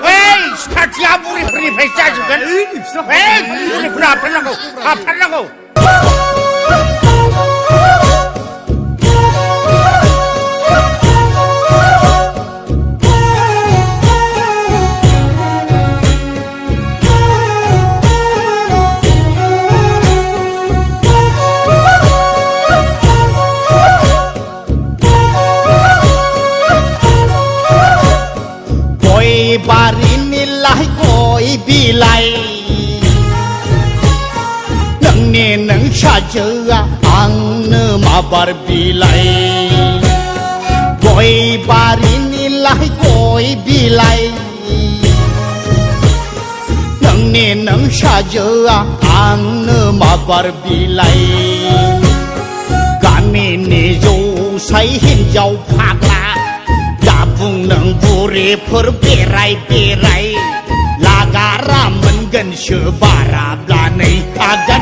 에이 스타트야 우리 배 짜주건 에이 우리 불 아팔라고 바리닐라이 고이 빌라이 능니 능 샤저아 앙느 마바르 빌라이 고이 바리닐라이 고이 빌라이 능니 능 샤저아 앙느 마바르 빌라이 가미니 조사이 힌자오 파글라 Bung nang puri pur pirai-pirai Lagara men gen syubara blanai Agan